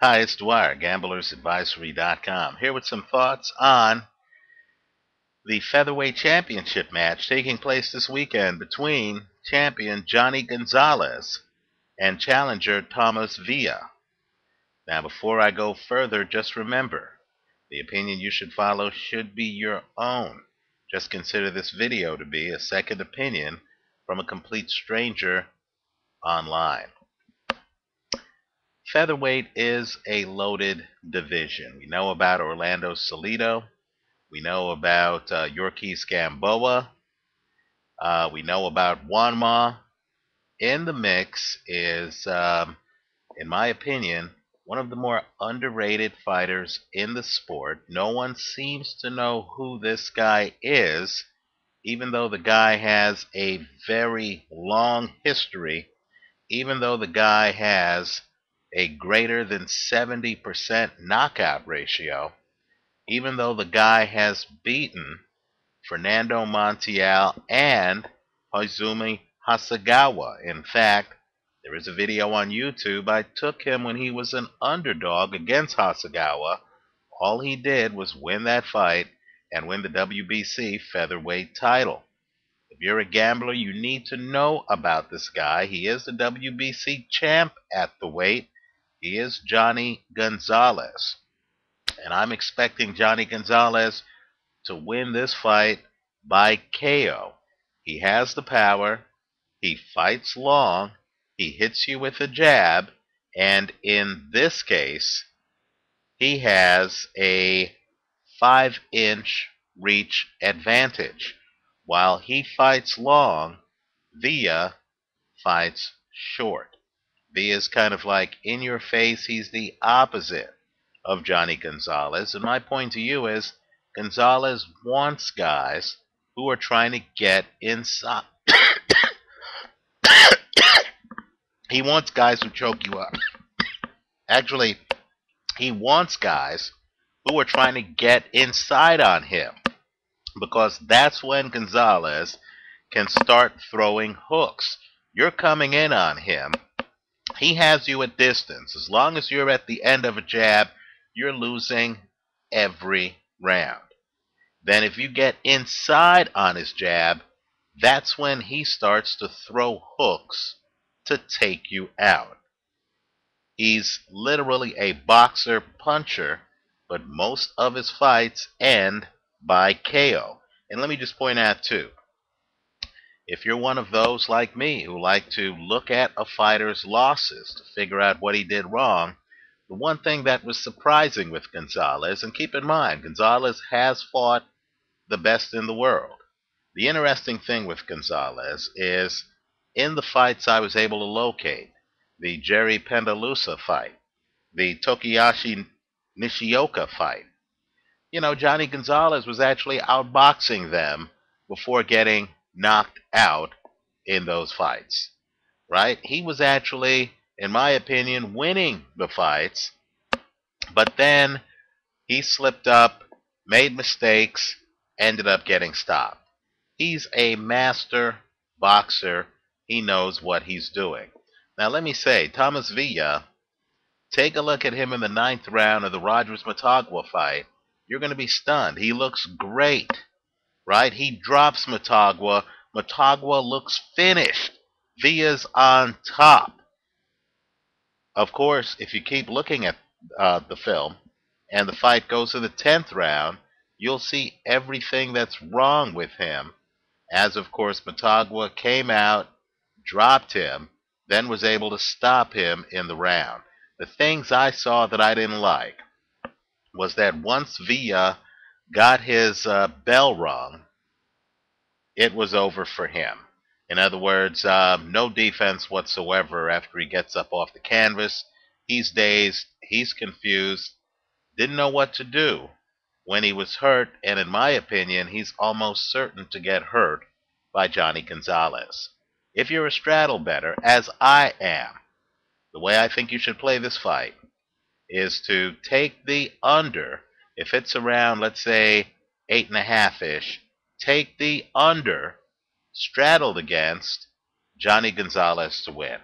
Hi, it's Dwyer, gamblersadvisory.com, here with some thoughts on the featherweight championship match taking place this weekend between champion Jhonny Gonzalez and challenger Tomas Villa. Now, before I go further, just remember, the opinion you should follow should be your own. Just consider this video to be a second opinion from a complete stranger online. Featherweight is a loaded division. We know about Orlando Salido. We know about Yorkis Gamboa. We know about Wanma. In the mix is, in my opinion, one of the more underrated fighters in the sport. No one seems to know who this guy is, even though the guy has a very long history, even though the guy has a greater than 70% knockout ratio, even though the guy has beaten Fernando Montiel and Izumi Hasegawa. In fact, there is a video on YouTube. I took him when he was an underdog against Hasegawa. All he did was win that fight and win the WBC featherweight title. If you're a gambler, you need to know about this guy. He is the WBC champ at the weight. He is Jhonny Gonzalez. And I'm expecting Jhonny Gonzalez to win this fight by KO. He has the power. He fights long. He hits you with a jab. And in this case, he has a 5-inch reach advantage. While he fights long, Villa fights short. Villa is kind of like in your face. He's the opposite of Jhonny Gonzalez. And my point to you is Gonzalez wants guys who are trying to get inside. He wants guys who choke you up. Actually, he wants guys who are trying to get inside on him, because that's when Gonzalez can start throwing hooks. You're coming in on him. He has you at distance. As long as you're at the end of a jab, you're losing every round. Then if you get inside on his jab, that's when he starts to throw hooks to take you out. He's literally a boxer puncher, but most of his fights end by KO. And let me just point out too, if you're one of those like me who like to look at a fighter's losses to figure out what he did wrong, the one thing that was surprising with Gonzalez, and keep in mind, Gonzalez has fought the best in the world. The interesting thing with Gonzalez is in the fights I was able to locate, the Jerry Pendalusa fight, the Tokiyashi Nishioka fight, Jhonny Gonzalez was actually outboxing them before getting knocked out in those fights, right? He was actually, in my opinion, winning the fights, but then he slipped up, made mistakes, ended up getting stopped. He's a master boxer. He knows what he's doing. Now let me say, Tomas Villa, take a look at him in the 9th round of the Rogers-Motagua fight. You're going to be stunned. He looks great, right? He drops Motagua. Motagua looks finished. Villa's on top. Of course, if you keep looking at the film and the fight goes to the 10th round, you'll see everything that's wrong with him, as of course Motagua came out, dropped him, then was able to stop him in the round. The things I saw that I didn't like was that once Villa got his bell rung, it was over for him. In other words, no defense whatsoever after he gets up off the canvas. He's dazed, he's confused, didn't know what to do when he was hurt, and in my opinion, he's almost certain to get hurt by Jhonny Gonzalez. If you're a straddle bettor, as I am, the way I think you should play this fight is to take the under. If it's around, let's say, 8.5-ish, take the under, straddled against Jhonny Gonzalez to win.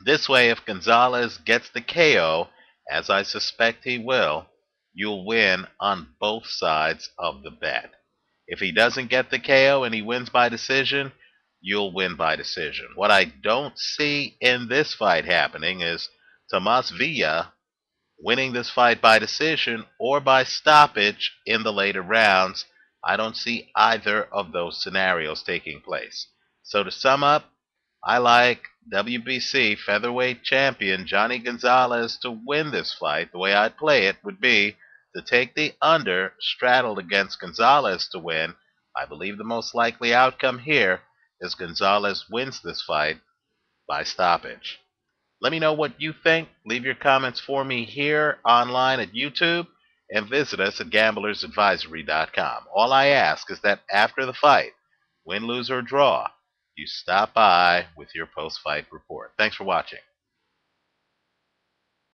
This way, if Gonzalez gets the KO, as I suspect he will, you'll win on both sides of the bet. If he doesn't get the KO and he wins by decision, you'll win by decision. What I don't see in this fight happening is Tomas Villa winning this fight by decision or by stoppage in the later rounds. I don't see either of those scenarios taking place. So to sum up, I like WBC featherweight champion Jhonny Gonzalez to win this fight. The way I'd play it would be to take the under straddled against Gonzalez to win. I believe the most likely outcome here is Gonzalez wins this fight by stoppage. Let me know what you think. Leave your comments for me here online at YouTube and visit us at gamblersadvisory.com. All I ask is that after the fight, win, lose, or draw, you stop by with your post-fight report. Thanks for watching.